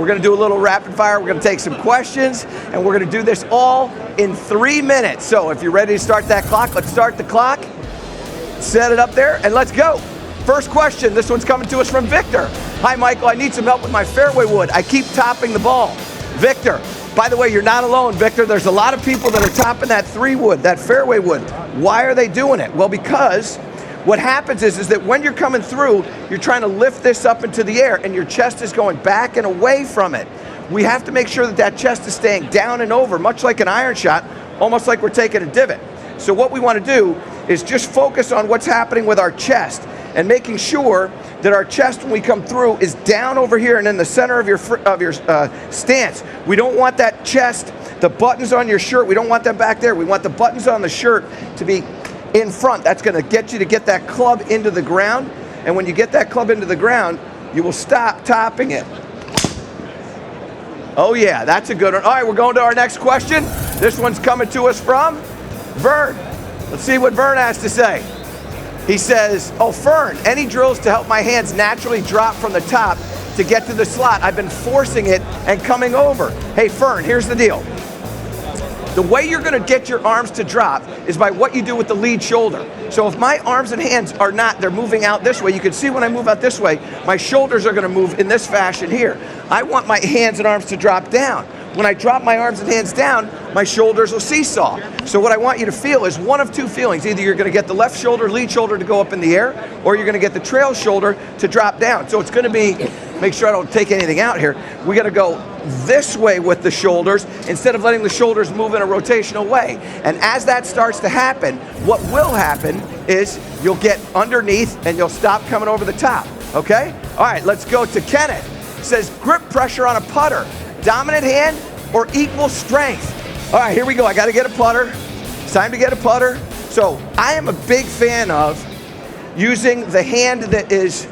We're going to do a little rapid fire. We're going to take some questions, and we're going to do this all in 3 minutes. So if you're ready to start that clock, let's start the clock. Set it up there, and let's go. First question, this one's coming to us from Victor. Hi, Michael, I need some help with my fairway wood. I keep topping the ball. Victor, by the way, you're not alone, Victor. There's a lot of people that are topping that 3 wood, that fairway wood. Why are they doing it? Well, because what happens is that when you're coming through, you're trying to lift this up into the air, and your chest is going back and away from it. We have to make sure that that chest is staying down and over, much like an iron shot, almost like we're taking a divot. So what we want to do is just focus on what's happening with our chest and making sure that our chest, when we come through, is down over here and in the center of your stance. We don't want that chest, the buttons on your shirt, we don't want them back there. We want the buttons on the shirt to be in front. That's going to get you to get that club into the ground. And when you get that club into the ground, you will stop topping it. Oh yeah, that's a good one. All right, we're going to our next question. This one's coming to us from Vern. Let's see what Vern has to say. He says, oh, Fern, any drills to help my hands naturally drop from the top to get to the slot? I've been forcing it and coming over. Hey, Fern, here's the deal. The way you're going to get your arms to drop is by what you do with the lead shoulder. So if my arms and hands are not, they're moving out this way. You can see when I move out this way, my shoulders are going to move in this fashion here. I want my hands and arms to drop down. When I drop my arms and hands down, my shoulders will seesaw. So what I want you to feel is one of two feelings. Either you're going to get the left shoulder, lead shoulder to go up in the air, or you're going to get the trail shoulder to drop down. So it's going to be, make sure I don't take anything out here, we got to go this way with the shoulders instead of letting the shoulders move in a rotational way. And as that starts to happen, what will happen is you'll get underneath and you'll stop coming over the top, okay? All right, let's go to Kenneth. It says, grip pressure on a putter. Dominant hand or equal strength? All right, here we go. I got to get a putter. It's time to get a putter. So I am a big fan of using the hand that is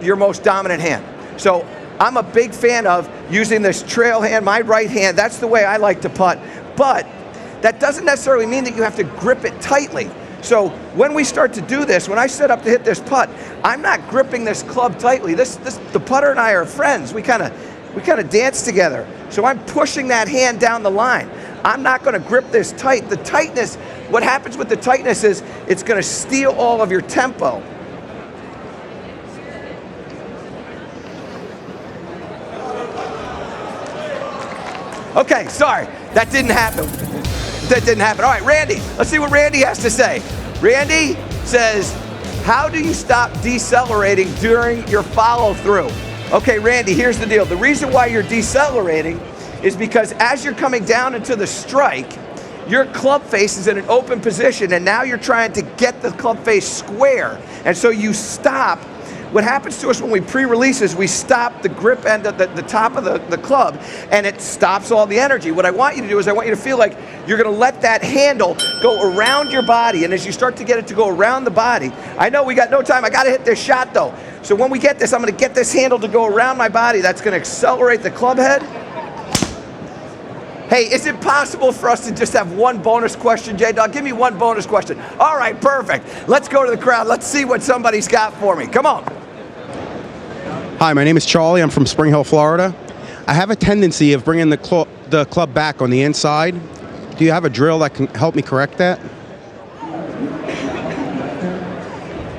your most dominant hand. So I'm a big fan of using this trail hand, my right hand. That's the way I like to putt. But that doesn't necessarily mean that you have to grip it tightly. So when we start to do this, when I set up to hit this putt, I'm not gripping this club tightly. The putter and I are friends. We kind of dance together. So I'm pushing that hand down the line. I'm not going to grip this tight. The tightness, what happens with the tightness is it's going to steal all of your tempo. Okay, sorry, that didn't happen. That didn't happen. All right, Randy, let's see what Randy has to say. Randy says, how do you stop decelerating during your follow through? Okay, Randy, here's the deal. The reason why you're decelerating is because as you're coming down into the strike, your club face is in an open position, and now you're trying to get the club face square. And so you stop. What happens to us when we pre-release is we stop the grip end at the top of the club, and it stops all the energy. What I want you to do is I want you to feel like you're going to let that handle go around your body, and as you start to get it to go around the body, I know we got no time. I got to hit this shot, though. So when we get this, I'm going to get this handle to go around my body. That's going to accelerate the club head. Hey, is it possible for us to just have one bonus question, J-Dog? Give me one bonus question. All right, perfect. Let's go to the crowd. Let's see what somebody's got for me. Come on. Hi, my name is Charlie. I'm from Spring Hill, Florida. I have a tendency of bringing the club back on the inside. Do you have a drill that can help me correct that?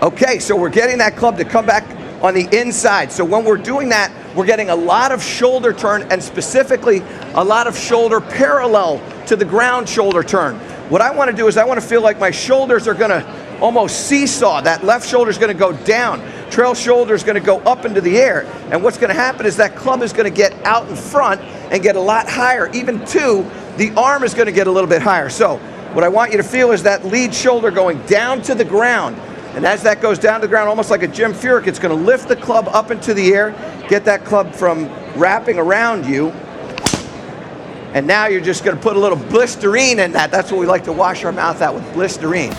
Okay, so we're getting that club to come back on the inside. So when we're doing that, we're getting a lot of shoulder turn, and specifically a lot of shoulder parallel to the ground shoulder turn. What I want to do is I want to feel like my shoulders are going to almost seesaw. That left shoulder is going to go down. Trail shoulder is going to go up into the air. And what's going to happen is that club is going to get out in front and get a lot higher. Even two, the arm is going to get a little bit higher. So what I want you to feel is that lead shoulder going down to the ground. And as that goes down to the ground, almost like a Jim Furyk, it's going to lift the club up into the air, get that club from wrapping around you. And now you're just going to put a little Listerine in that. That's what we like to wash our mouth out with, Listerine.